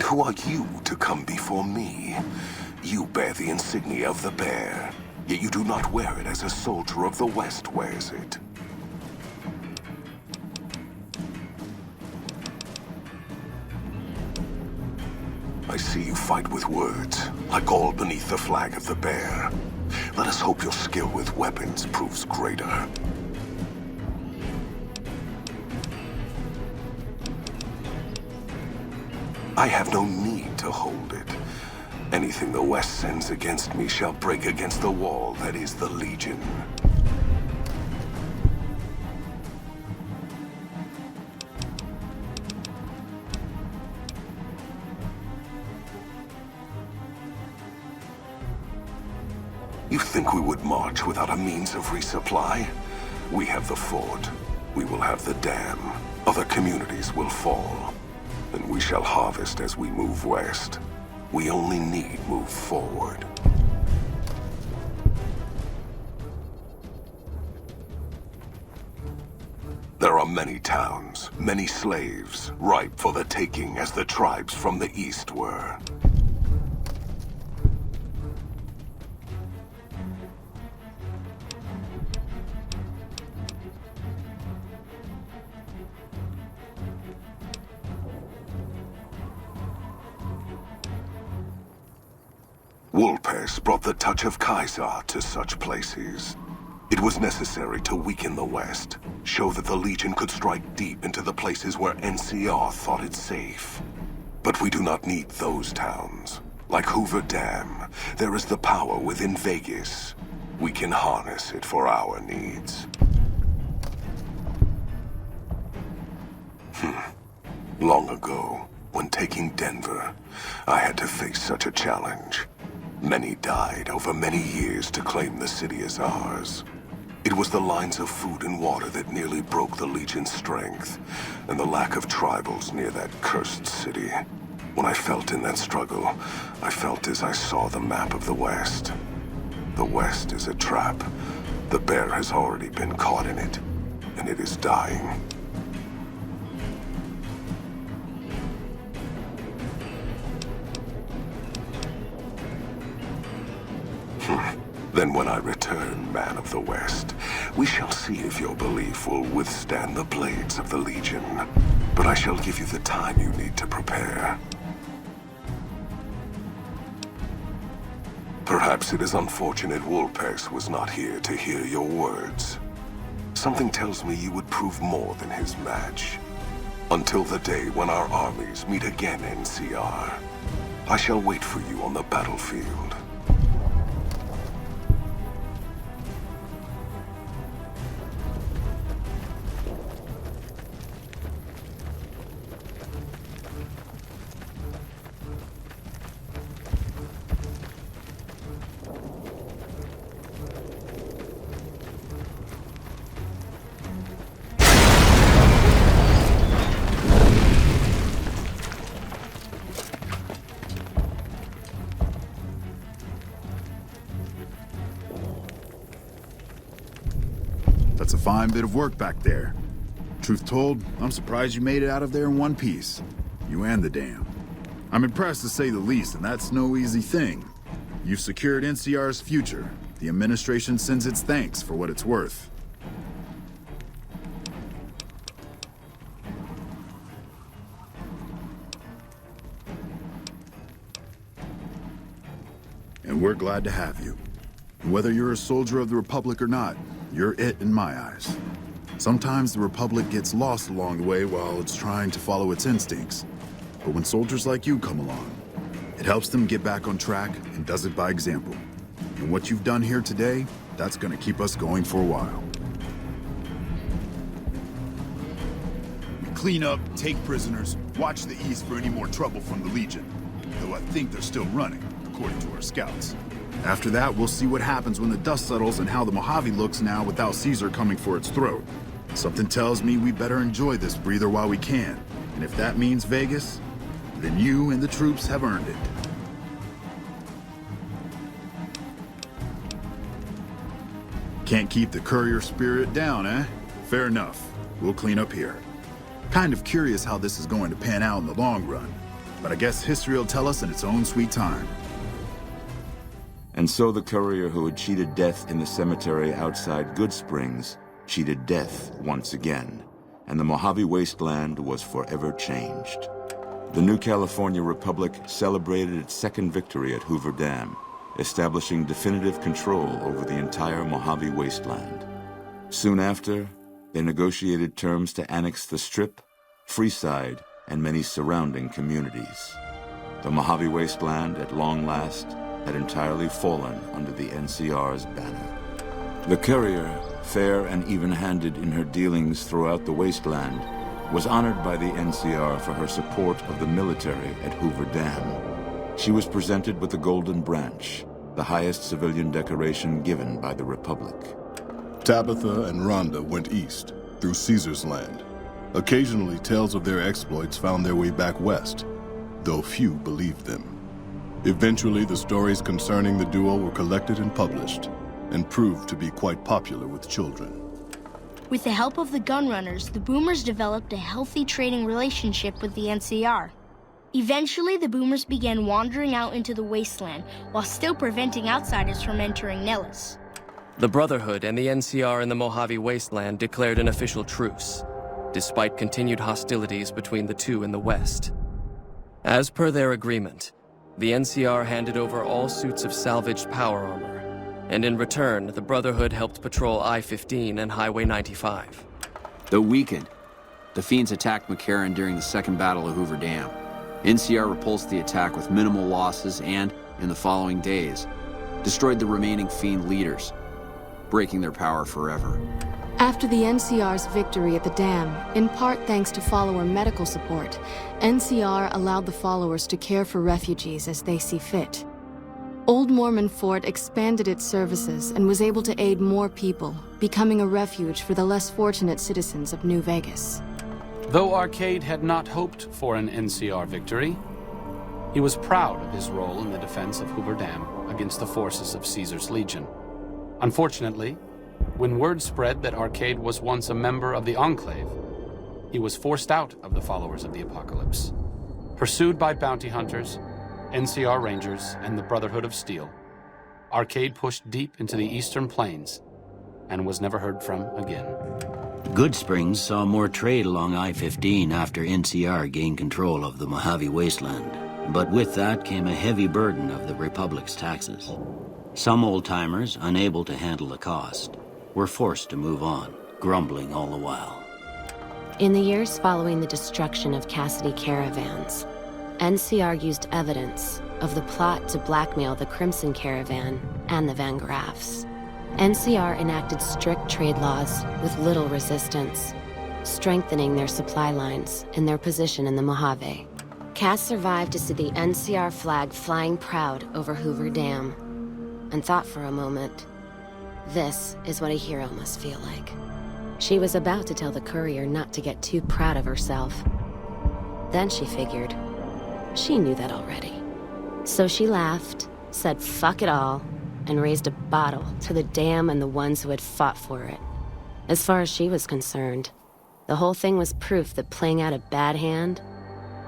who are you to come before me? You bear the insignia of the bear, yet you do not wear it as a soldier of the West wears it. I see you fight with words, like all beneath the flag of the bear. Let us hope your skill with weapons proves greater. I have no need to hold it. Anything the West sends against me shall break against the wall that is the Legion. You think we would march without a means of resupply? We have the fort. We will have the dam. Other communities will fall. And we shall harvest as we move west. We only need move forward. There are many towns, many slaves, ripe for the taking as the tribes from the east were. Wolpes brought the touch of Kaiser to such places. It was necessary to weaken the West, show that the Legion could strike deep into the places where NCR thought it safe. But we do not need those towns. Like Hoover Dam, there is the power within Vegas. We can harness it for our needs. Long ago, when taking Denver, I had to face such a challenge. Many died over many years to claim the city as ours. It was the lines of food and water that nearly broke the Legion's strength, and the lack of tribals near that cursed city. When I felt in that struggle, I felt as I saw the map of the West. The West is a trap. The bear has already been caught in it, and it is dying. Then when I return, man of the West, we shall see if your belief will withstand the blades of the Legion. But I shall give you the time you need to prepare. Perhaps it is unfortunate Wolpes was not here to hear your words. Something tells me you would prove more than his match. Until the day when our armies meet again, NCR, I shall wait for you on the battlefield. That's a fine bit of work back there. Truth told, I'm surprised you made it out of there in one piece. You and the dam. I'm impressed to say the least, and that's no easy thing. You've secured NCR's future. The administration sends its thanks for what it's worth. And we're glad to have you. Whether you're a soldier of the Republic or not, you're it in my eyes. Sometimes the Republic gets lost along the way while it's trying to follow its instincts. But when soldiers like you come along, it helps them get back on track and does it by example. And what you've done here today, that's gonna keep us going for a while. We clean up, take prisoners, watch the East for any more trouble from the Legion. Though I think they're still running, according to our scouts. After that, we'll see what happens when the dust settles and how the Mojave looks now without Caesar coming for its throat. Something tells me we better enjoy this breather while we can. And if that means Vegas, then you and the troops have earned it. Can't keep the courier spirit down, eh? Fair enough. We'll clean up here. Kind of curious how this is going to pan out in the long run. But I guess history will tell us in its own sweet time. And so the courier who had cheated death in the cemetery outside Good Springs cheated death once again, and the Mojave Wasteland was forever changed. The new California Republic celebrated its second victory at Hoover Dam, establishing definitive control over the entire Mojave Wasteland. Soon after, they negotiated terms to annex the Strip, Freeside, and many surrounding communities. The Mojave Wasteland, at long last, had entirely fallen under the NCR's banner. The courier, fair and even-handed in her dealings throughout the wasteland, was honored by the NCR for her support of the military at Hoover Dam. She was presented with the Golden Branch, the highest civilian decoration given by the Republic. Tabitha and Rhonda went east, through Caesar's Land. Occasionally, tales of their exploits found their way back west, though few believed them. Eventually, the stories concerning the duo were collected and published, and proved to be quite popular with children. With the help of the Gunrunners, the Boomers developed a healthy trading relationship with the NCR. Eventually, the Boomers began wandering out into the wasteland, while still preventing outsiders from entering Nellis. The Brotherhood and the NCR in the Mojave Wasteland declared an official truce, despite continued hostilities between the two in the west. As per their agreement, the NCR handed over all suits of salvaged power armor, and in return, the Brotherhood helped patrol I-15 and Highway 95. Though weakened, the Fiends attacked McCarran during the Second Battle of Hoover Dam. NCR repulsed the attack with minimal losses and, in the following days, destroyed the remaining Fiend leaders, breaking their power forever. After the NCR's victory at the dam, in part thanks to follower medical support, NCR allowed the followers to care for refugees as they see fit. Old Mormon Fort expanded its services and was able to aid more people, becoming a refuge for the less fortunate citizens of New Vegas. Though Arcade had not hoped for an NCR victory, he was proud of his role in the defense of Hoover Dam against the forces of Caesar's Legion. Unfortunately, when word spread that Arcade was once a member of the Enclave, he was forced out of the Followers of the Apocalypse. Pursued by bounty hunters, NCR Rangers, and the Brotherhood of Steel, Arcade pushed deep into the Eastern Plains and was never heard from again. Good Springs saw more trade along I-15 after NCR gained control of the Mojave Wasteland. But with that came a heavy burden of the Republic's taxes. Some old-timers, unable to handle the cost, were forced to move on, grumbling all the while. In the years following the destruction of Cassidy caravans, NCR used evidence of the plot to blackmail the Crimson Caravan and the Van Graffs. NCR enacted strict trade laws with little resistance, strengthening their supply lines and their position in the Mojave. Cass survived to see the NCR flag flying proud over Hoover Dam, and thought for a moment, this is what a hero must feel like. She was about to tell the courier not to get too proud of herself. Then she figured, she knew that already. So she laughed, said fuck it all, and raised a bottle to the dam and the ones who had fought for it. As far as she was concerned, the whole thing was proof that playing out a bad hand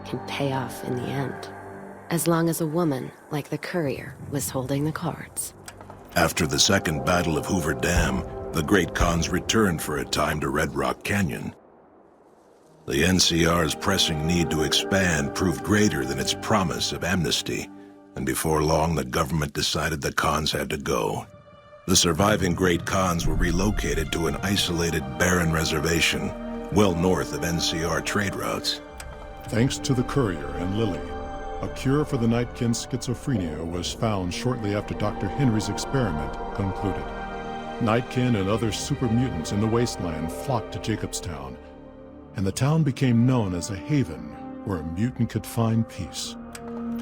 can pay off in the end, as long as a woman like the courier was holding the cards. After the Second Battle of Hoover Dam, the Great Khans returned for a time to Red Rock Canyon. The NCR's pressing need to expand proved greater than its promise of amnesty, and before long the government decided the Khans had to go. The surviving Great Khans were relocated to an isolated, barren reservation, well north of NCR trade routes. Thanks to the courier and Lily, a cure for the Nightkin's schizophrenia was found shortly after Dr. Henry's experiment concluded. Nightkin and other super mutants in the wasteland flocked to Jacobstown, and the town became known as a haven where a mutant could find peace.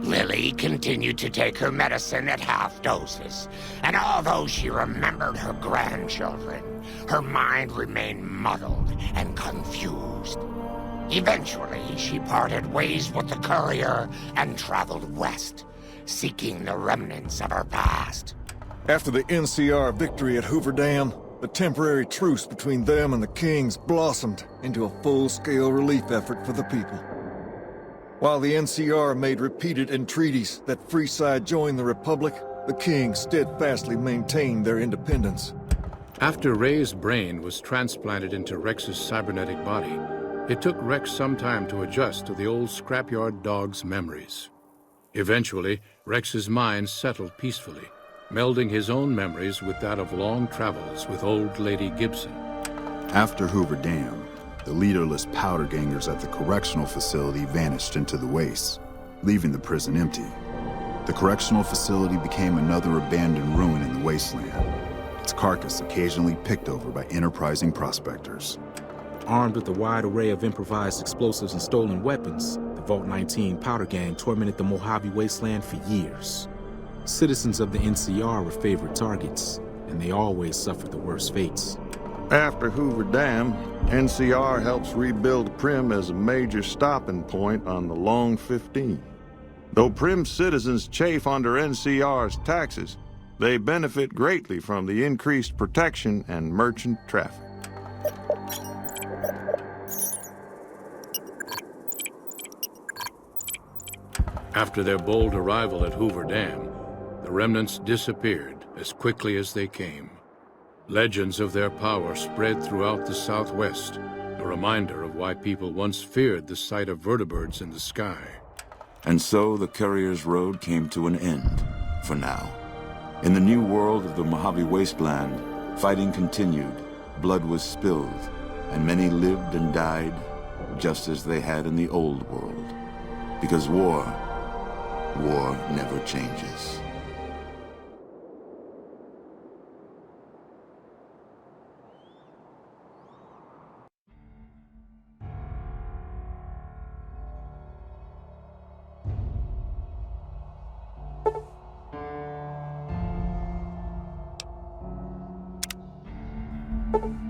Lily continued to take her medicine at half doses, and although she remembered her grandchildren, her mind remained muddled and confused. Eventually, she parted ways with the courier and traveled west, seeking the remnants of her past. After the NCR victory at Hoover Dam, the temporary truce between them and the Kings blossomed into a full-scale relief effort for the people. While the NCR made repeated entreaties that Freeside join the Republic, the King steadfastly maintained their independence. After Ray's brain was transplanted into Rex's cybernetic body, it took Rex some time to adjust to the old scrapyard dog's memories. Eventually, Rex's mind settled peacefully, melding his own memories with that of long travels with old Lady Gibson. After Hoover Dam, the leaderless powder gangers at the correctional facility vanished into the wastes, leaving the prison empty. The correctional facility became another abandoned ruin in the wasteland, its carcass occasionally picked over by enterprising prospectors. Armed with a wide array of improvised explosives and stolen weapons, the Vault 19 powder gang tormented the Mojave Wasteland for years. Citizens of the NCR were favorite targets, and they always suffered the worst fates. After Hoover Dam, NCR helps rebuild Prim as a major stopping point on the Long 15. Though Prim's citizens chafe under NCR's taxes, they benefit greatly from the increased protection and merchant traffic. After their bold arrival at Hoover Dam, the remnants disappeared as quickly as they came. Legends of their power spread throughout the Southwest, a reminder of why people once feared the sight of vertibirds in the sky. And so the Courier's Road came to an end, for now. In the new world of the Mojave Wasteland, fighting continued, blood was spilled, and many lived and died just as they had in the old world. Because war never changes. you